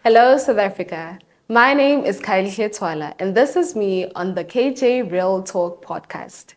Hello, South Africa. My name is Khayelihle Thwala, and this is me on the KJ Real Talk podcast.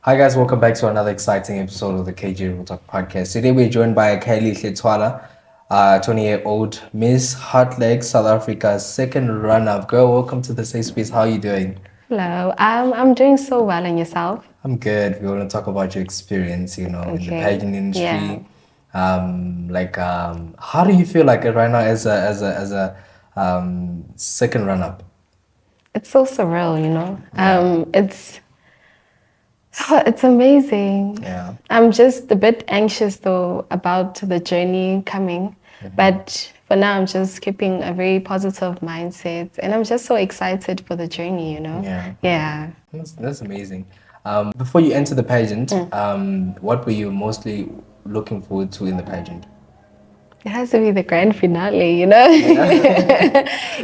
Hi guys, welcome back to another exciting episode of the KJ Real Talk podcast. Today we're joined by Khayelihle Thwala, 20-year-old Miss Hotlegs South Africa's second run-up. Girl, welcome to the safe space. How are you doing? Hello, I'm doing so well, and yourself? I'm good. We want to talk about your experience, in the pageant industry. How do you feel like it right now as a second run-up? It's so surreal, It's amazing. Yeah. I'm just a bit anxious though about the journey coming, but for now I'm just keeping a very positive mindset, and I'm just so excited for the journey. Yeah. That's amazing. Before you enter the pageant, what were you mostly looking forward to in the pageant? It has to be the grand finale,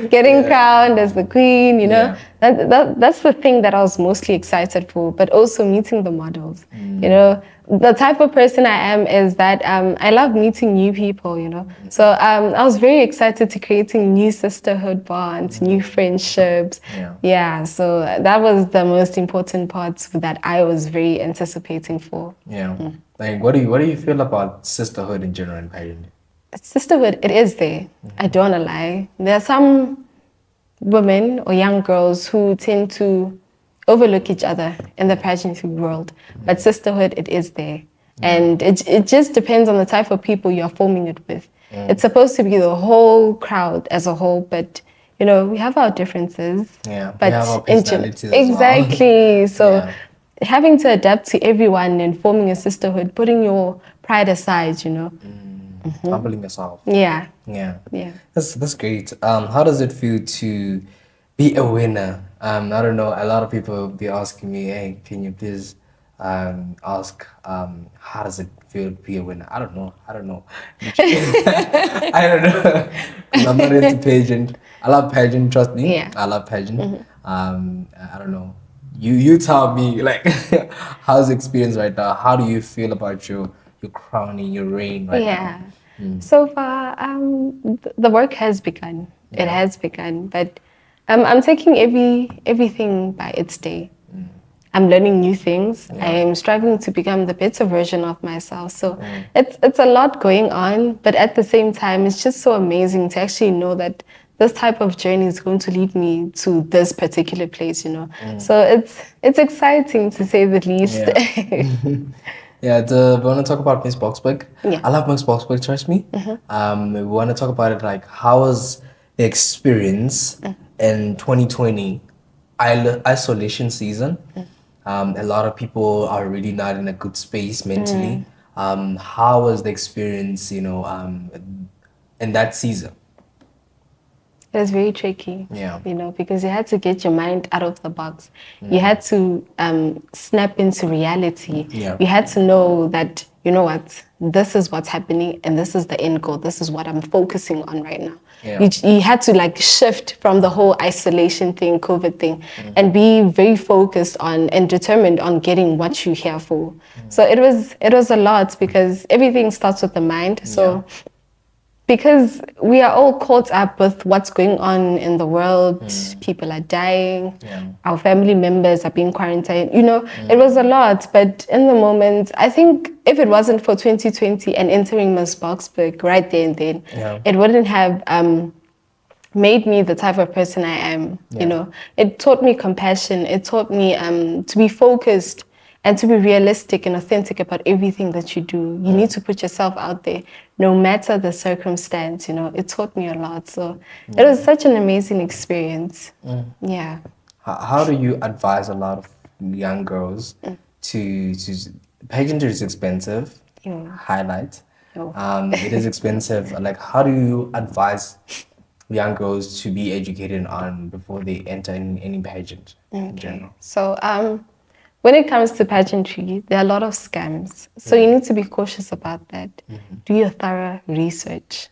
Getting crowned as the queen, Yeah. That's the thing that I was mostly excited for, but also meeting the models. The type of person I am is that I love meeting new people, So I was very excited to creating new sisterhood bonds, new friendships. Yeah, so that was the most important part that I was very anticipating for. Yeah. Like, what do you feel about sisterhood in general in pageant? Sisterhood, it is there. I don't want to lie. There are some women or young girls who tend to overlook each other in the pageantry world. But sisterhood, it is there. And it just depends on the type of people you're forming it with. It's supposed to be the whole crowd as a whole, but we have our differences. Yeah, but we have our personalities as well. Exactly. So having to adapt to everyone and forming a sisterhood, putting your pride aside, Humbling yourself. Yeah. That's great. How does it feel to be a winner? I don't know. A lot of people will be asking me, "Hey, can you please ask how does it feel to be a winner?" I don't know. I don't know. Because I'm not into pageant. I love pageant. Trust me. Yeah. I love pageant. I don't know. You tell me, like, how's the experience right now? How do you feel about your crowning, your reign right now? So far, the work has begun. It has begun, but I'm taking everything by its day. I'm learning new things. I am striving to become the better version of myself. So it's a lot going on, but at the same time, it's just so amazing to actually know that this type of journey is going to lead me to this particular place. So it's exciting to say the least. Yeah, we want to talk about Miss Boksburg. Yeah. I love Miss Boksburg, trust me. We want to talk about it, like, how was the experience in 2020 isolation season? A lot of people are really not in a good space mentally. How was the experience, in that season? It was very tricky, because you had to get your mind out of the box. You had to snap into reality. Yeah. You had to know that, this is what's happening and this is the end goal. This is what I'm focusing on right now. Yeah. You had to shift from the whole isolation thing, COVID thing, and be very focused on and determined on getting what you're here for. So it was a lot because everything starts with the mind. So because we are all caught up with what's going on in the world, people are dying, our family members are being quarantined. It was a lot, but in the moment, I think if it wasn't for 2020 and entering Miss Boksburg right there and then, it wouldn't have made me the type of person I am. It taught me compassion. It taught me to be focused and to be realistic and authentic about everything that you do. You need to put yourself out there, no matter the circumstance. It taught me a lot. So it was such an amazing experience. Yeah. How do you advise a lot of young girls to pageantry is expensive? Highlight. It is expensive. Like, how do you advise young girls to be educated on before they enter in any pageant in general? So when it comes to pageantry, there are a lot of scams. So you need to be cautious about that. Do your thorough research.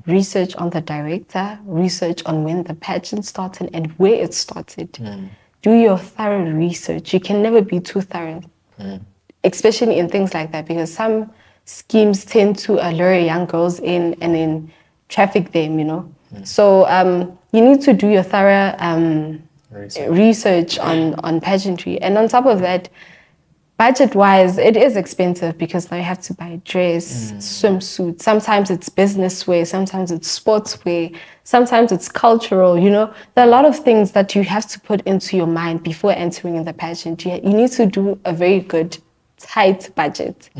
Research on the director, research on when the pageant started and where it started. Do your thorough research. You can never be too thorough, especially in things like that, because some schemes tend to allure young girls in and then traffic them, you know. So you need to do your thorough research on pageantry. And on top of that, budget-wise, it is expensive because now you have to buy a dress, swimsuit. Sometimes it's business wear, sometimes it's sports wear, sometimes it's cultural, you know. There are a lot of things that you have to put into your mind before entering in the pageant. You need to do a very good, tight budget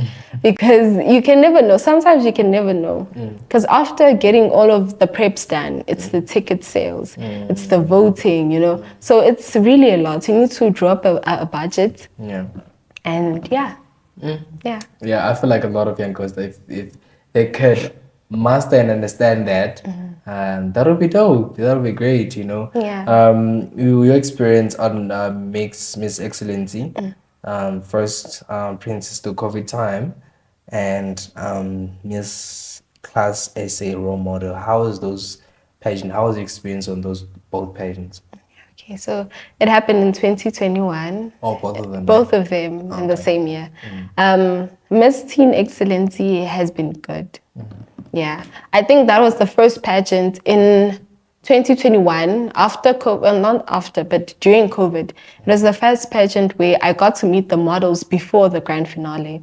because you can never know. Sometimes you can never know. Because after getting all of the preps done, it's the ticket sales, it's the voting, you know. So it's really a lot. You need to drop a budget. Yeah. And yeah. I feel like a lot of young girls, if they could master and understand that, that would be dope. That would be great, you know. Your experience on Miss Excellency, first Princess to COVID time, and Miss Class SA role model. How was those pageant? How was the experience on those both pageants? Okay, so it happened in 2021. Oh, both of them. Both of them in the same year. Miss Teen Excellency has been good. Yeah, I think that was the first pageant in 2021 after COVID, well, not after, but during COVID. It was the first pageant where I got to meet the models before the grand finale.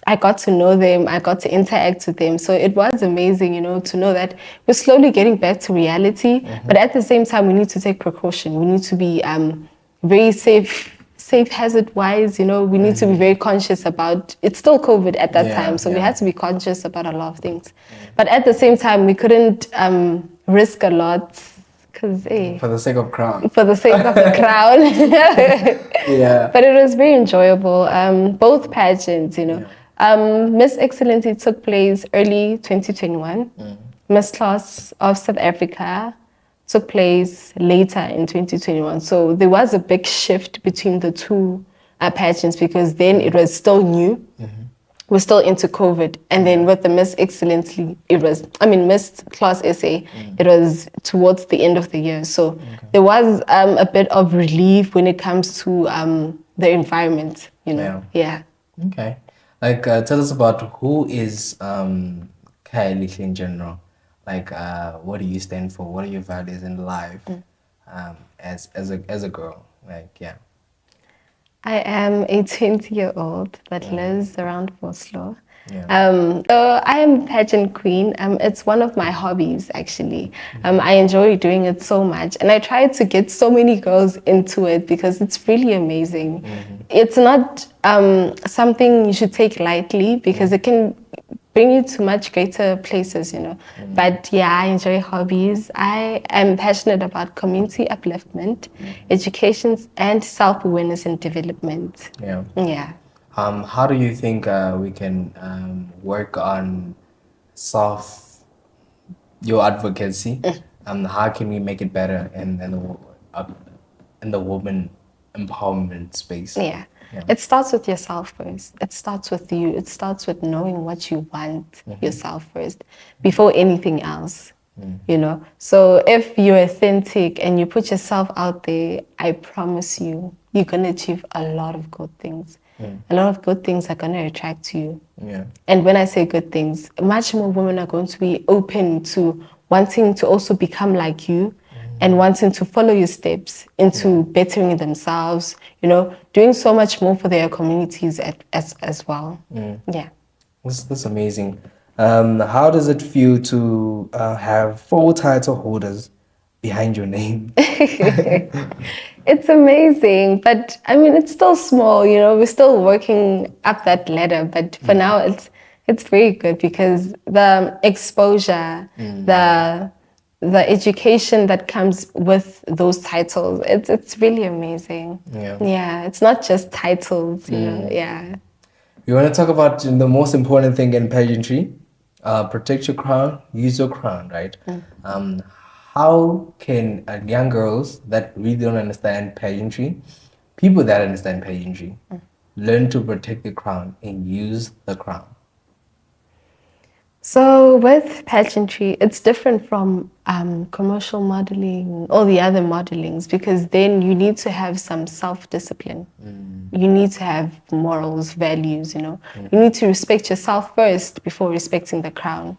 I got to know them, I got to interact with them. So it was amazing, you know, to know that we're slowly getting back to reality, but at the same time, we need to take precaution. We need to be very safe hazard-wise, you know, we need to be very conscious about, it's still COVID at that time, so we had to be conscious about a lot of things. But at the same time, we couldn't risk a lot, because for the sake of crown. For the sake of the crown. But it was very enjoyable, both pageants, you know. Miss Excellency took place early 2021. Miss Class of South Africa took place later in 2021. So there was a big shift between the two pageants because then it was still new. We're still into COVID. And then with the Miss Excellency, Miss Class SA, it was towards the end of the year. So there was a bit of relief when it comes to the environment, you know. Okay. Like, tell us about who is Khayelihle in general. Like, what do you stand for? What are your values in life as a girl? Like, I am a 20-year-old that lives around Oslo. So I am pageant queen. It's one of my hobbies, actually. I enjoy doing it so much. And I try to get so many girls into it because it's really amazing. It's not something you should take lightly because it can bring you to much greater places, you know. But yeah, I enjoy hobbies. I am passionate about community upliftment, education, and self-awareness and development. How do you think we can work on your advocacy? How can we make it better in the woman empowerment space? It starts with yourself first. It starts with you. It starts with knowing what you want yourself first before anything else, you know. So if you're authentic and you put yourself out there, I promise you, you're going to achieve a lot of good things. A lot of good things are going to attract you. And when I say good things, much more women are going to be open to wanting to also become like you and wanting to follow your steps into bettering themselves, you know, doing so much more for their communities as well. That's amazing. How does it feel to have 4 title holders behind your name? It's amazing, but I mean, it's still small, you know, we're still working up that ladder, but for now it's very good because the exposure, the education that comes with those titles, it's really amazing. It's not just titles, you know. We want to talk about the most important thing in pageantry. Protect your crown, use your crown, right? How can young girls that really don't understand pageantry, people that understand pageantry learn to protect the crown and use the crown? So with pageantry, it's different from commercial modeling, all the other modelings, because then you need to have some self-discipline. You need to have morals, values, you know. You need to respect yourself first before respecting the crown.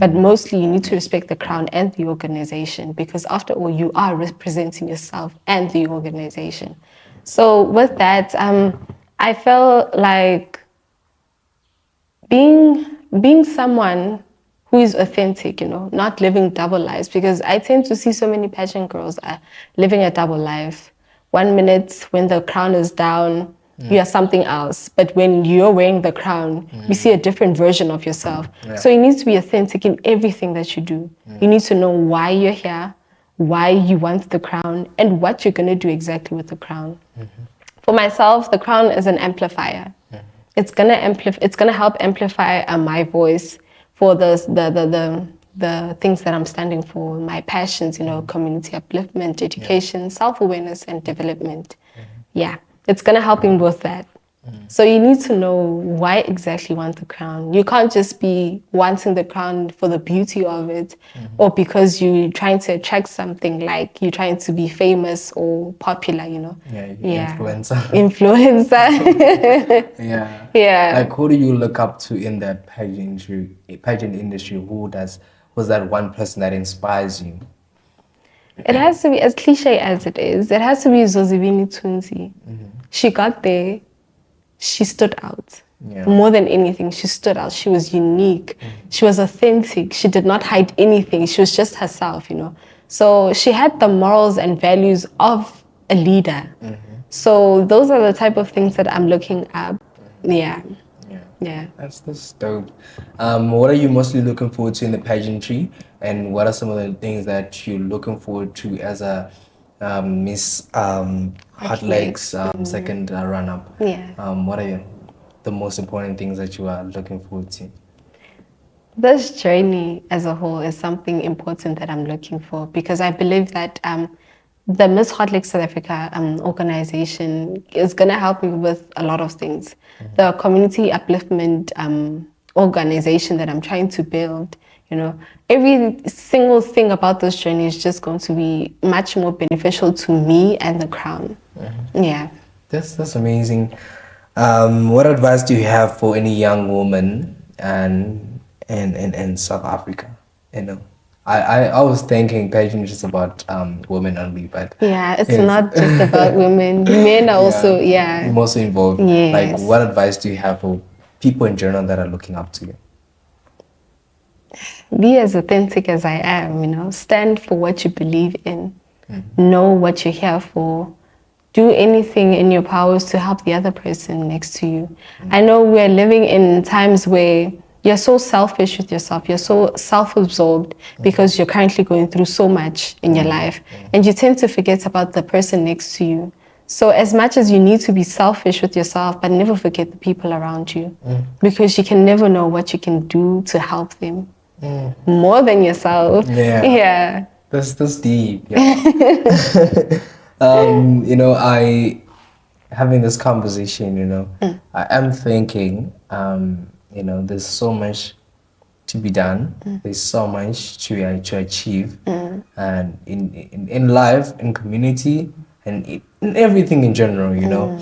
But mostly you need to respect the crown and the organization, because after all, you are representing yourself and the organization. So with that, I felt like being someone who is authentic, you know, not living double lives, because I tend to see so many pageant girls living a double life. 1 minute when the crown is down, you are something else, but when you're wearing the crown, you see a different version of yourself. So you need to be authentic in everything that you do. You need to know why you're here, why you want the crown, and what you're going to do exactly with the crown. For myself, the crown is an amplifier. It's gonna help amplify my voice for the things that I'm standing for, my passions, you know, community upliftment, education, self-awareness, and development. Yeah, it's gonna help in both that. So you need to know why exactly you want the crown. You can't just be wanting the crown for the beauty of it, or because you're trying to attract something, like you're trying to be famous or popular, you know. Influencer. Influencer. Yeah. Yeah. Like, who do you look up to in that pageant industry? Was that one person that inspires you? It has to be, as cliche as it is, it has to be Zozibini Tunzi. She got there. She stood out. More than anything, she stood out. She was unique. She was authentic. She did not hide anything. She was just herself, you know. So she had the morals and values of a leader. So those are the type of things that I'm looking up. Yeah. That's dope. What are you mostly looking forward to in the pageantry, and what are some of the things that you're looking forward to as a Miss Hotlegs second run-up? What are the most important things that you are looking forward to? This journey as a whole is something important that I'm looking for, because I believe that the Miss Hotlegs South Africa organization is going to help me with a lot of things. The community upliftment organization that I'm trying to build, you know, every single thing about this journey is just going to be much more beneficial to me and the crown. Yeah. That's amazing. What advice do you have for any young woman in South Africa? You know, I was thinking pageant is about women only, but yeah, it's not just about women. Men are also I'm also involved. Yes. Like, what advice do you have for people in general that are looking up to you? Be as authentic as I am, you know, stand for what you believe in, know what you're here for, do anything in your powers to help the other person next to you. I know we're living in times where you're so selfish with yourself, you're so self-absorbed because you're currently going through so much in your life, and you tend to forget about the person next to you. So as much as you need to be selfish with yourself, but never forget the people around you, because you can never know what you can do to help them. More than yourself. Yeah. That's deep. Yeah. You know, having this conversation, you know, I am thinking, you know, there's so much to be done. There's so much to achieve, and in life, in community, and in everything in general, you know.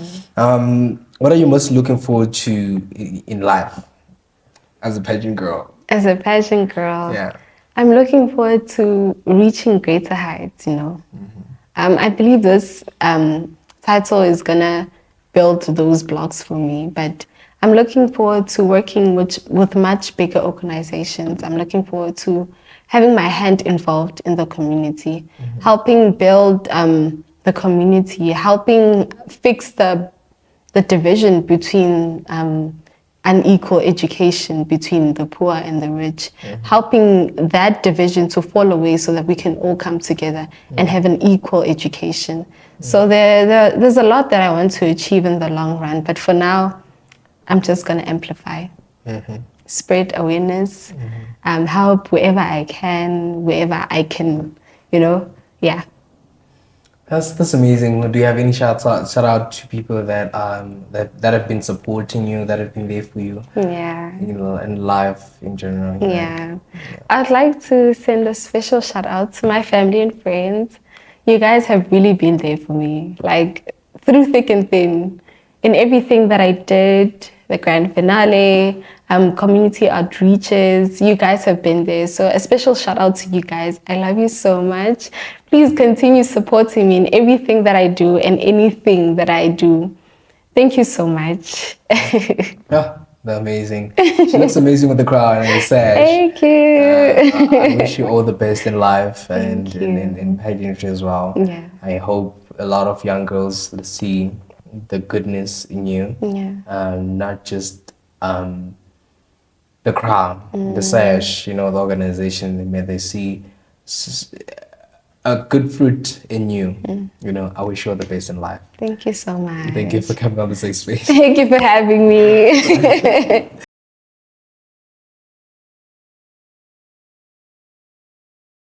What are you most looking forward to in life as a pageant girl? As a pageant girl, Yeah. I'm looking forward to reaching greater heights, you know. I believe this title is gonna build those blocks for me, but I'm looking forward to working with much bigger organizations. I'm looking forward to having my hand involved in the community, helping build the community, helping fix the division between unequal education between the poor and the rich, helping that division to fall away so that we can all come together and have an equal education. So there's a lot that I want to achieve in the long run, but for now, I'm just going to amplify, spread awareness, help wherever I can, you know, yeah. That's amazing. Do you have any shout out to people that that have been supporting you, that have been there for you? Yeah. You know, in life in general. You know? Yeah. I'd like to send a special shout out to my family and friends. You guys have really been there for me, like through thick and thin, in everything that I did, the grand finale, community outreaches. You guys have been there. So a special shout out to you guys. I love you so much. Please continue supporting me in everything that I do and anything that I do. Thank you so much. Yeah, they're amazing. She looks amazing with the crown and the sash. Thank you. I wish you all the best in life and Thank you. in pageantry as well. Yeah. I hope a lot of young girls see the goodness in you. Yeah. Not just the crown, the sash, you know, the organization. May they see a good fruit in you. You know, I wish you all the best in life. Thank you so much. Thank you for coming on the safe space. Thank you for having me.